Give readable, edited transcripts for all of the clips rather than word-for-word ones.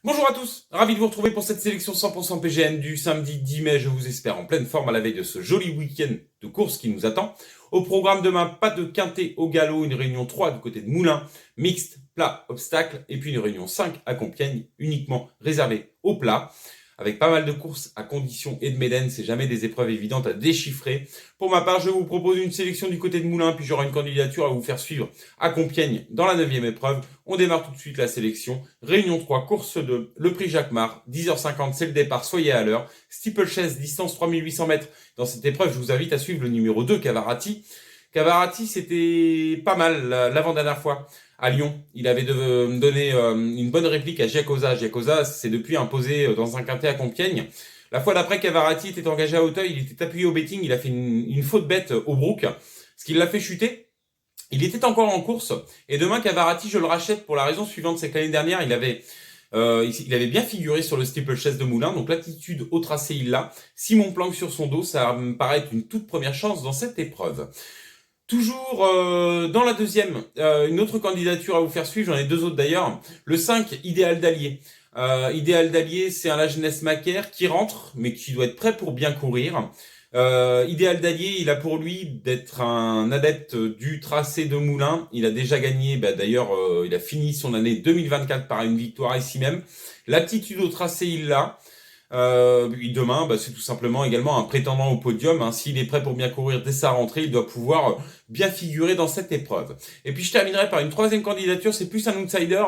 Bonjour à tous, ravi de vous retrouver pour cette sélection 100% PGN du samedi 10 mai, je vous espère en pleine forme à la veille de ce joli week-end de course qui nous attend. Au programme demain, pas de quintet au galop, une réunion 3 du côté de Moulins, mixte, plat, obstacle, et puis une réunion 5 à Compiègne, uniquement réservée au plat, avec pas mal de courses à condition et de Médène, c'est jamais des épreuves évidentes à déchiffrer. Pour ma part, je vous propose une sélection du côté de Moulins, puis j'aurai une candidature à vous faire suivre à Compiègne dans la 9e épreuve. On démarre tout de suite la sélection. Réunion 3, course 2, le prix Jacquemart, 10h50, c'est le départ, soyez à l'heure. Steeplechase, distance 3800 mètres. Dans cette épreuve, je vous invite à suivre le numéro 2, Cavarati. Cavarati, c'était pas mal l'avant-dernière fois à Lyon. Il avait donné une bonne réplique à Giacosa. Giacosa s'est depuis imposé dans un quintet à Compiègne. La fois d'après, Cavarati était engagé à Auteuil, il était appuyé au betting, il a fait une faute bête au Brook, ce qui l'a fait chuter. Il était encore en course, et demain, Cavarati, je le rachète pour la raison suivante, c'est que l'année dernière, il avait bien figuré sur le steeplechase de Moulins, donc l'attitude au tracé, il l'a. Simon Planck sur son dos, ça me paraît être une toute première chance dans cette épreuve. Toujours dans la deuxième, une autre candidature à vous faire suivre, j'en ai deux autres d'ailleurs. Le 5, Idéal d'Allier. Idéal d'Allier, c'est un La Jeunesse Macaire qui rentre, mais qui doit être prêt pour bien courir. Idéal d'Allier, il a pour lui d'être un adepte du tracé de Moulins. Il a déjà gagné, d'ailleurs, il a fini son année 2024 par une victoire ici même. L'aptitude au tracé, il l'a. Demain, c'est tout simplement également un prétendant au podium. S'il est prêt pour bien courir dès sa rentrée, il doit pouvoir bien figurer dans cette épreuve. Et puis je terminerai par une troisième candidature, c'est plus un outsider.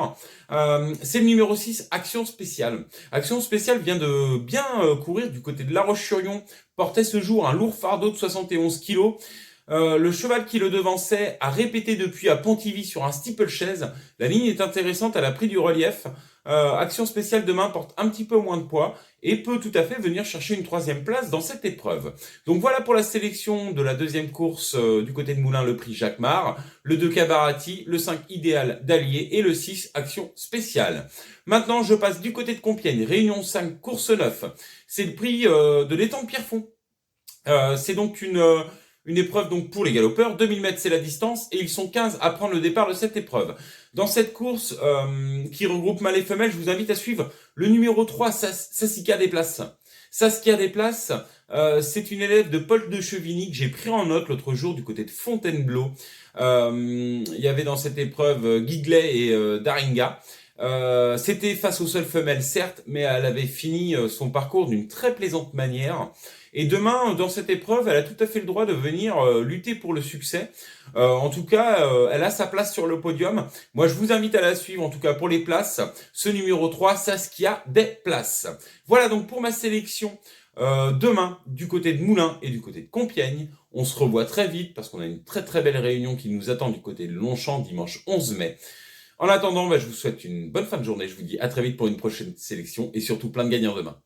C'est le numéro 6, Action Spéciale. Action Spéciale vient de bien courir du côté de La Roche-sur-Yon, portait ce jour un lourd fardeau de 71 kilos. Le cheval qui le devançait a répété depuis à Pontivy sur un steeplechase. La ligne est intéressante, elle a pris du relief. Action Spéciale demain porte un petit peu moins de poids et peut tout à fait venir chercher une troisième place dans cette épreuve. Donc voilà pour la sélection de la deuxième course du côté de Moulins, le prix Jacquemart, le 2 Cavarati, le 5 Idéal d'Allier et le 6 Action Spéciale. Maintenant, je passe du côté de Compiègne, réunion 5, course 9. C'est le prix de l'étang de Pierrefonds. C'est donc une épreuve donc pour les galopeurs, 2000 mètres c'est la distance et ils sont 15 à prendre le départ de cette épreuve. Dans cette course qui regroupe mâles et femelles, je vous invite à suivre le numéro 3, Saskia Desplaces. Saskia Desplaces, c'est une élève de Paul de Chevigny que j'ai pris en note l'autre jour du côté de Fontainebleau. Il y avait dans cette épreuve Giglet et Daringa. C'était face aux seules femelles, certes, mais elle avait fini son parcours d'une très plaisante manière. Et demain, dans cette épreuve, elle a tout à fait le droit de venir lutter pour le succès. En tout cas, elle a sa place sur le podium. Moi, je vous invite à la suivre, en tout cas pour les places. Ce numéro 3, Saskia Desplaces. Voilà donc pour ma sélection. Demain, du côté de Moulins et du côté de Compiègne. On se revoit très vite parce qu'on a une très très belle réunion qui nous attend du côté de Longchamp dimanche 11 mai. En attendant, je vous souhaite une bonne fin de journée. Je vous dis à très vite pour une prochaine sélection et surtout plein de gagnants demain.